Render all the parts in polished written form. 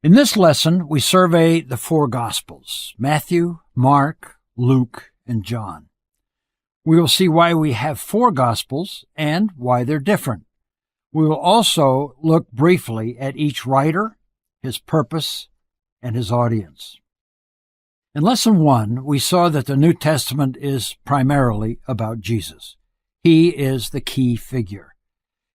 In this lesson, we survey the four Gospels: Matthew, Mark, Luke, and John. We will see why we have four Gospels and why they're different. We will also look briefly at each writer, his purpose, and his audience. In Lesson 1, we saw that the New Testament is primarily about Jesus. He is the key figure.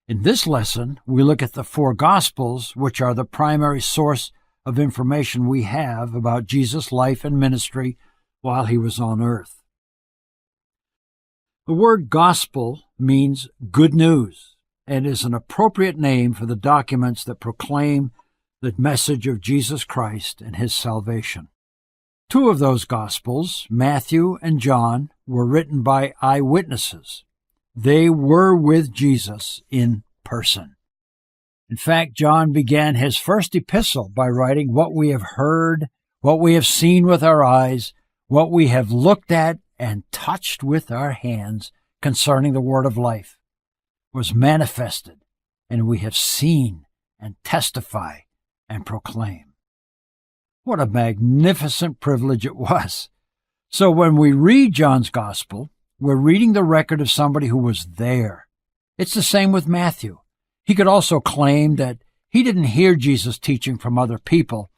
In this lesson, we look at the four Gospels, which are the primary source of information we have about Jesus' life and ministry while he was on earth. The word gospel means good news and is an appropriate name for the documents that proclaim the message of Jesus Christ and his salvation. Two of those Gospels, Matthew and John, were written by eyewitnesses. They were with Jesus in person. In fact, John began his first epistle by writing what we have heard, what we have seen with our eyes, what we have looked at and touched with our hands concerning the word of life was manifested, and we have seen and testify and proclaim. What a magnificent privilege it was. So when we read John's Gospel, we're reading the record of somebody who was there. It's the same with Matthew. He could also claim that he didn't hear Jesus teaching from other people.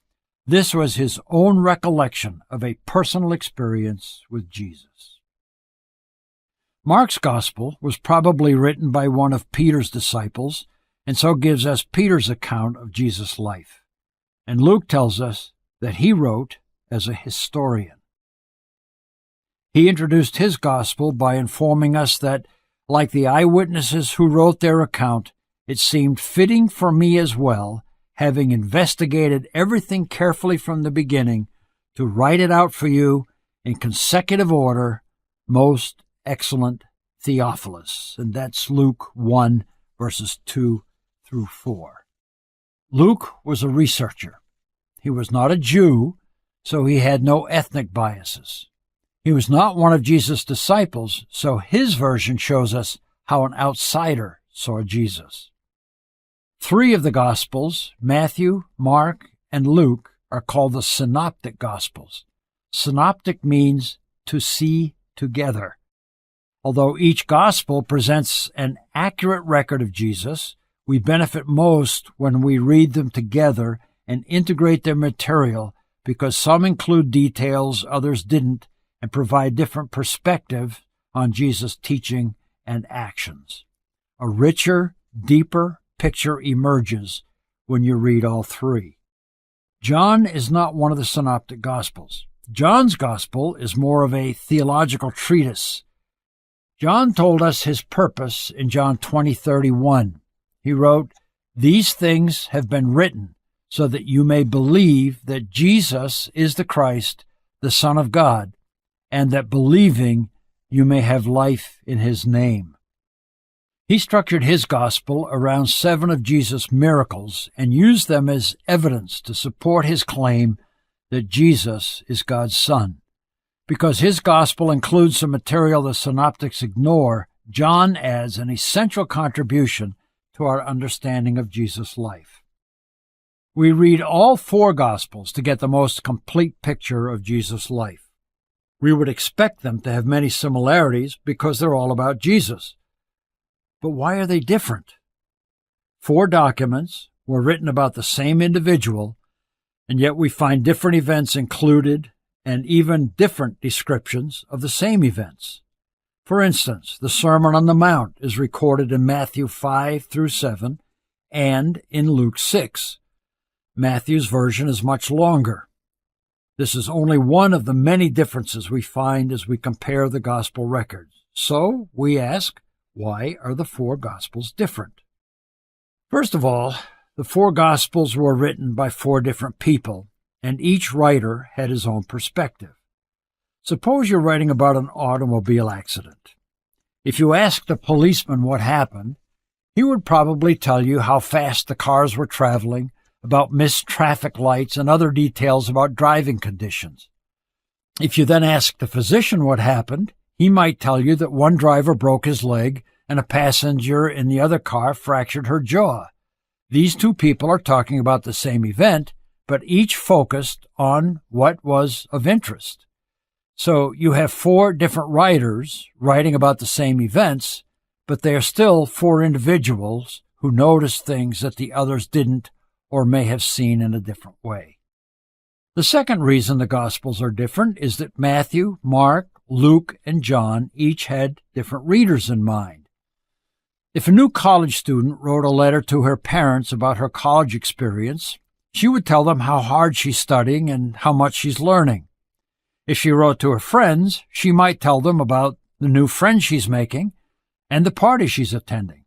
This was his own recollection of a personal experience with Jesus. Mark's Gospel was probably written by one of Peter's disciples, and so gives us Peter's account of Jesus' life. And Luke tells us that he wrote as a historian. He introduced his Gospel by informing us that, like the eyewitnesses who wrote their account, it seemed fitting for me as well, having investigated everything carefully from the beginning, to write it out for you in consecutive order, most excellent Theophilus. And that's Luke 1, verses 2 through 4. Luke was a researcher. He was not a Jew, so he had no ethnic biases. He was not one of Jesus' disciples, so his version shows us how an outsider saw Jesus. Three of the Gospels, Matthew, Mark, and Luke, are called the Synoptic Gospels. Synoptic means to see together. Although each Gospel presents an accurate record of Jesus, we benefit most when we read them together and integrate their material, because some include details others didn't and provide different perspective on Jesus' teaching and actions. A richer, deeper picture emerges when you read all three. John is not one of the Synoptic Gospels. John's Gospel is more of a theological treatise. John told us his purpose in John 20:31. He wrote, "These things have been written so that you may believe that Jesus is the Christ, the Son of God, and that believing you may have life in his name." He structured his gospel around 7 of Jesus' miracles and used them as evidence to support his claim that Jesus is God's Son. Because his gospel includes some material the synoptics ignore, John adds an essential contribution to our understanding of Jesus' life. We read all four Gospels to get the most complete picture of Jesus' life. We would expect them to have many similarities because they're all about Jesus. But why are they different? 4 documents were written about the same individual, and yet we find different events included and even different descriptions of the same events. For instance, the Sermon on the Mount is recorded in Matthew 5 through 7 and in Luke 6. Matthew's version is much longer. This is only one of the many differences we find as we compare the gospel records. So we ask, why are the 4 Gospels different? First of all, the 4 Gospels were written by 4 different people, and each writer had his own perspective. Suppose you're writing about an automobile accident. If you asked a policeman what happened, he would probably tell you how fast the cars were traveling, about missed traffic lights, and other details about driving conditions. If you then asked the physician what happened, he might tell you that one driver broke his leg and a passenger in the other car fractured her jaw. These 2 people are talking about the same event, but each focused on what was of interest. So you have 4 different writers writing about the same events, but they are still 4 individuals who noticed things that the others didn't or may have seen in a different way. The second reason the Gospels are different is that Matthew, Mark, Luke, and John each had different readers in mind. If a new college student wrote a letter to her parents about her college experience, she would tell them how hard she's studying and how much she's learning. If she wrote to her friends, she might tell them about the new friends she's making and the party she's attending.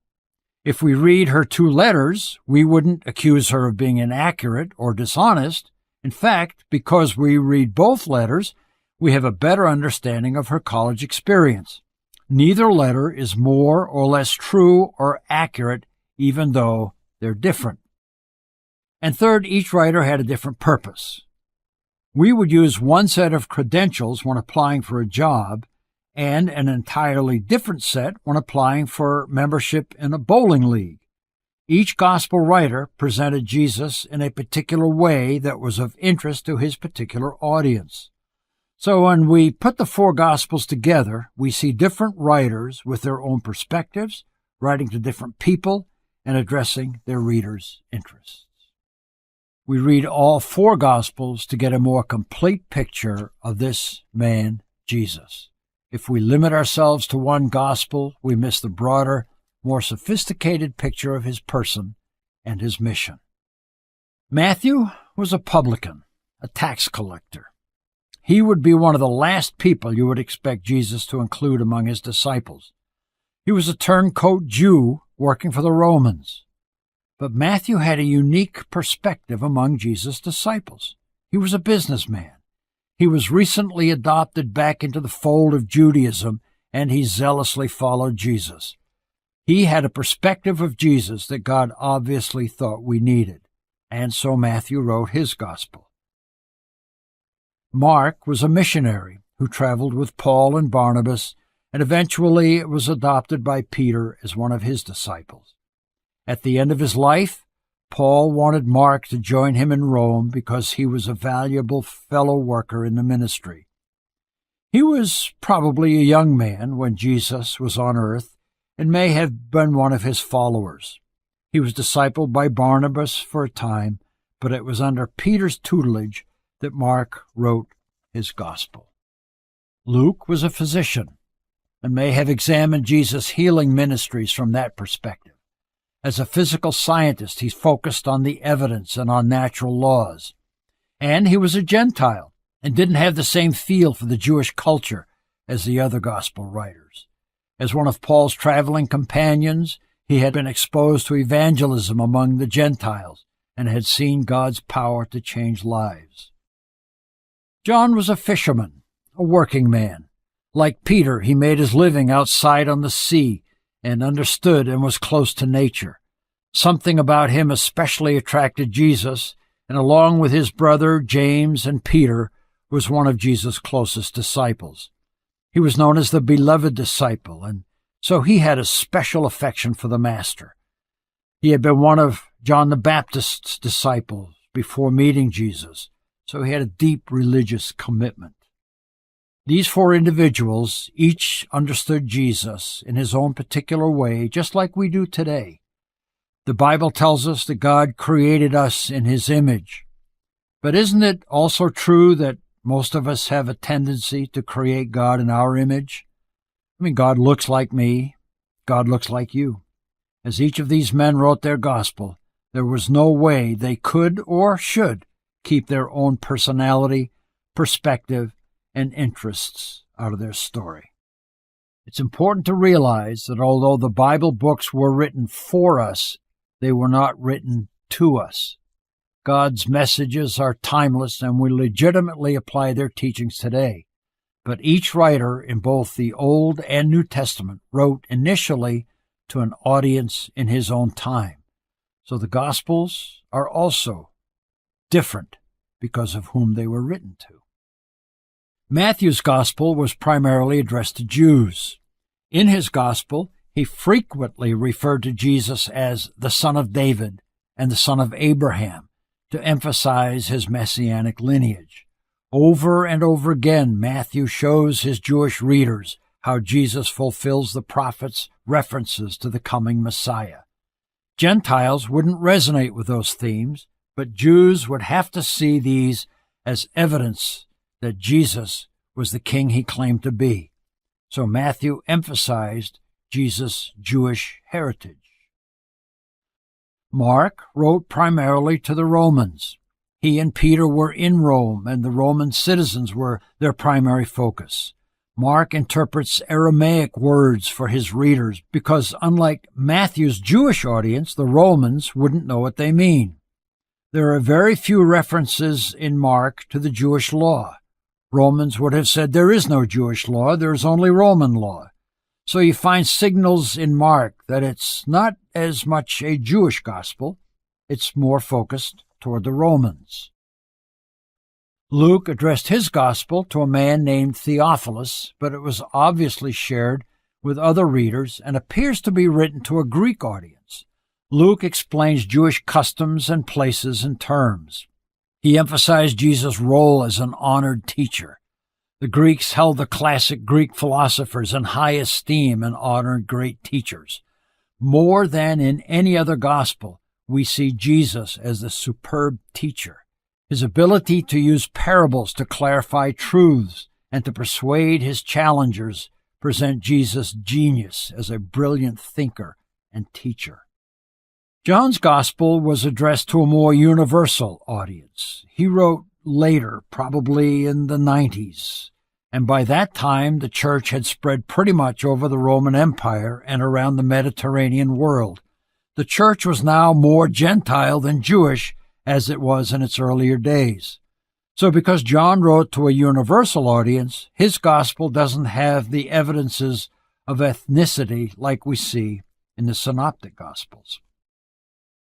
If we read her 2 letters, we wouldn't accuse her of being inaccurate or dishonest. In fact, because we read both letters, we have a better understanding of her college experience. Neither letter is more or less true or accurate, even though they're different. And third, each writer had a different purpose. We would use one set of credentials when applying for a job and an entirely different set when applying for membership in a bowling league. Each gospel writer presented Jesus in a particular way that was of interest to his particular audience. So when we put the 4 Gospels together, we see different writers with their own perspectives, writing to different people, and addressing their readers' interests. We read all 4 Gospels to get a more complete picture of this man, Jesus. If we limit ourselves to one Gospel, we miss the broader, more sophisticated picture of his person and his mission. Matthew was a publican, a tax collector. He would be one of the last people you would expect Jesus to include among his disciples. He was a turncoat Jew working for the Romans. But Matthew had a unique perspective among Jesus' disciples. He was a businessman. He was recently adopted back into the fold of Judaism, and he zealously followed Jesus. He had a perspective of Jesus that God obviously thought we needed, and so Matthew wrote his gospel. Mark was a missionary who traveled with Paul and Barnabas, and eventually was adopted by Peter as one of his disciples. At the end of his life, Paul wanted Mark to join him in Rome because he was a valuable fellow worker in the ministry. He was probably a young man when Jesus was on earth and may have been one of his followers. He was discipled by Barnabas for a time, but it was under Peter's tutelage that Mark wrote his gospel. Luke was a physician and may have examined Jesus' healing ministries from that perspective. As a physical scientist, he focused on the evidence and on natural laws. And he was a Gentile and didn't have the same feel for the Jewish culture as the other gospel writers. As one of Paul's traveling companions, he had been exposed to evangelism among the Gentiles and had seen God's power to change lives. John was a fisherman, a working man. Like Peter, he made his living outside on the sea and understood and was close to nature. Something about him especially attracted Jesus, and along with his brother James and Peter, was one of Jesus' closest disciples. He was known as the beloved disciple, and so he had a special affection for the Master. He had been one of John the Baptist's disciples before meeting Jesus, so he had a deep religious commitment. These 4 individuals each understood Jesus in his own particular way, just like we do today. The Bible tells us that God created us in his image. But isn't it also true that most of us have a tendency to create God in our image? God looks like me. God looks like you. As each of these men wrote their gospel, there was no way they could or should keep their own personality, perspective, and interests out of their story. It's important to realize that although the Bible books were written for us, they were not written to us. God's messages are timeless, and we legitimately apply their teachings today. But each writer in both the Old and New Testament wrote initially to an audience in his own time. So the Gospels are also different because of whom they were written to. Matthew's Gospel was primarily addressed to Jews. In his Gospel, he frequently referred to Jesus as the Son of David and the Son of Abraham, to emphasize his messianic lineage. Over and over again, Matthew shows his Jewish readers how Jesus fulfills the prophets' references to the coming Messiah. Gentiles wouldn't resonate with those themes, but Jews would have to see these as evidence that Jesus was the king he claimed to be. So Matthew emphasized Jesus' Jewish heritage. Mark wrote primarily to the Romans. He and Peter were in Rome, and the Roman citizens were their primary focus. Mark interprets Aramaic words for his readers because, unlike Matthew's Jewish audience, the Romans wouldn't know what they mean. There are very few references in Mark to the Jewish law. Romans would have said there is no Jewish law, there is only Roman law. So you find signals in Mark that it's not as much a Jewish gospel, it's more focused toward the Romans. Luke addressed his gospel to a man named Theophilus, but it was obviously shared with other readers and appears to be written to a Greek audience. Luke explains Jewish customs and places and terms. He emphasized Jesus' role as an honored teacher. The Greeks held the classic Greek philosophers in high esteem and honored great teachers. More than in any other gospel, we see Jesus as the superb teacher. His ability to use parables to clarify truths and to persuade his challengers present Jesus' genius as a brilliant thinker and teacher. John's gospel was addressed to a more universal audience. He wrote later, probably in the 90s, and by that time the church had spread pretty much over the Roman Empire and around the Mediterranean world. The church was now more Gentile than Jewish, as it was in its earlier days. So because John wrote to a universal audience, his gospel doesn't have the evidences of ethnicity like we see in the Synoptic Gospels.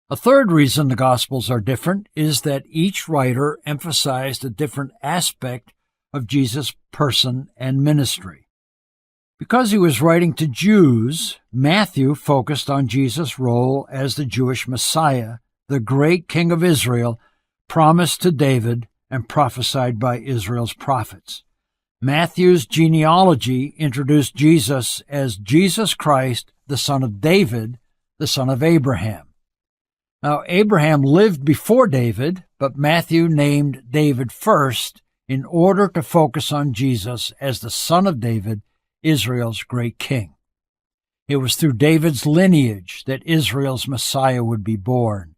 A third reason the Gospels are different is that each writer emphasized a different aspect of Jesus' person and ministry. Because he was writing to Jews, Matthew focused on Jesus' role as the Jewish Messiah, the great King of Israel, promised to David and prophesied by Israel's prophets. Matthew's genealogy introduced Jesus as Jesus Christ, the son of David, the son of Abraham. Now, Abraham lived before David, but Matthew named David first in order to focus on Jesus as the son of David, Israel's great king. It was through David's lineage that Israel's Messiah would be born.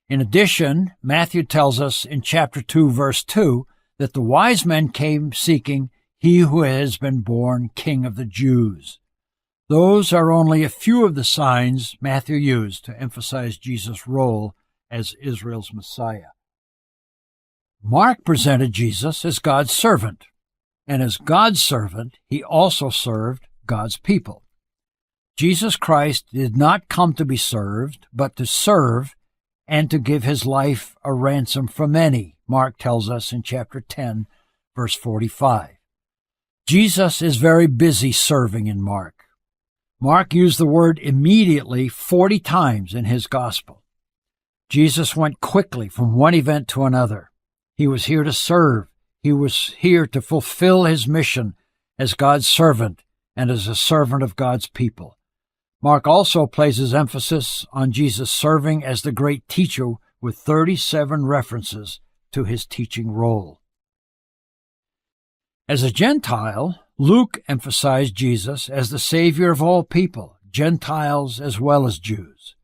In addition, Matthew tells us in chapter 2, verse 2, that the wise men came seeking he who has been born King of the Jews. Those are only a few of the signs Matthew used to emphasize Jesus' role as Israel's Messiah. Mark presented Jesus as God's servant, and as God's servant, he also served God's people. Jesus Christ did not come to be served, but to serve and to give his life a ransom for many, Mark tells us in chapter 10, verse 45. Jesus is very busy serving in Mark. Mark used the word immediately 40 times in his gospel. Jesus went quickly from one event to another. He was here to serve. He was here to fulfill his mission as God's servant and as a servant of God's people. Mark also places emphasis on Jesus serving as the great teacher with 37 references to his teaching role. As a Gentile, Luke emphasized Jesus as the Savior of all people, Gentiles as well as Jews.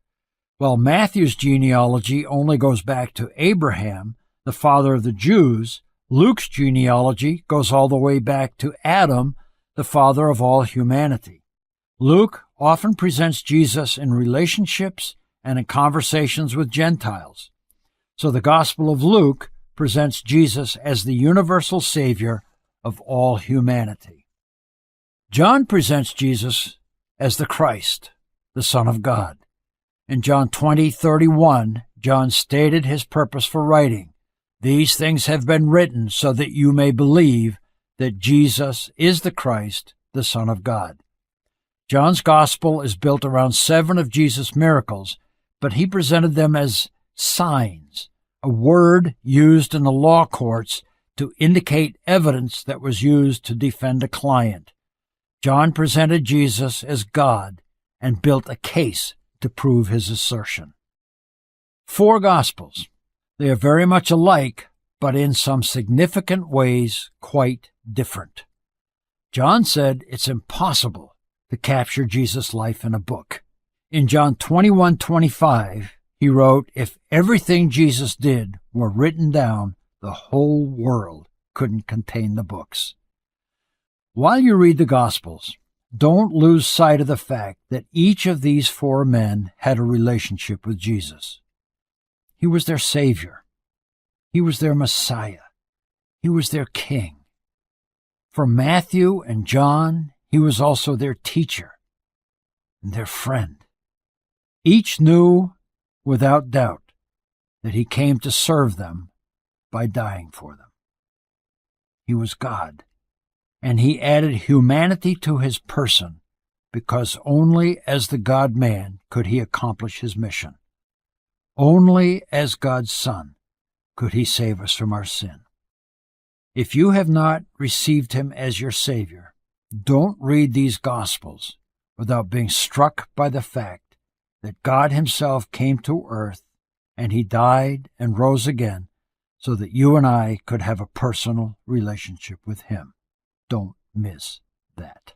While Matthew's genealogy only goes back to Abraham, the father of the Jews, Luke's genealogy goes all the way back to Adam, the father of all humanity. Luke often presents Jesus in relationships and in conversations with Gentiles. So the Gospel of Luke presents Jesus as the universal Savior of all humanity. John presents Jesus as the Christ, the Son of God. In John 20:31, John stated his purpose for writing, "These things have been written so that you may believe that Jesus is the Christ, the Son of God." John's Gospel is built around 7 of Jesus' miracles, but he presented them as signs a word used in the law courts to indicate evidence that was used to defend a client. John presented Jesus as God and built a case to prove his assertion. 4 Gospels. They are very much alike, but in some significant ways quite different. John said it's impossible to capture Jesus' life in a book. In John 21:25, he wrote, "If everything Jesus did were written down, the whole world couldn't contain the books." While you read the Gospels, don't lose sight of the fact that each of these 4 men had a relationship with Jesus. He was their Savior. He was their Messiah. He was their King. For Matthew and John, he was also their teacher and their friend. Each knew without doubt that he came to serve them by dying for them. He was God, and he added humanity to his person because only as the God-man could he accomplish his mission. Only as God's Son could he save us from our sin. If you have not received him as your Savior, don't read these Gospels without being struck by the fact that God himself came to earth and he died and rose again so that you and I could have a personal relationship with him. Don't miss that.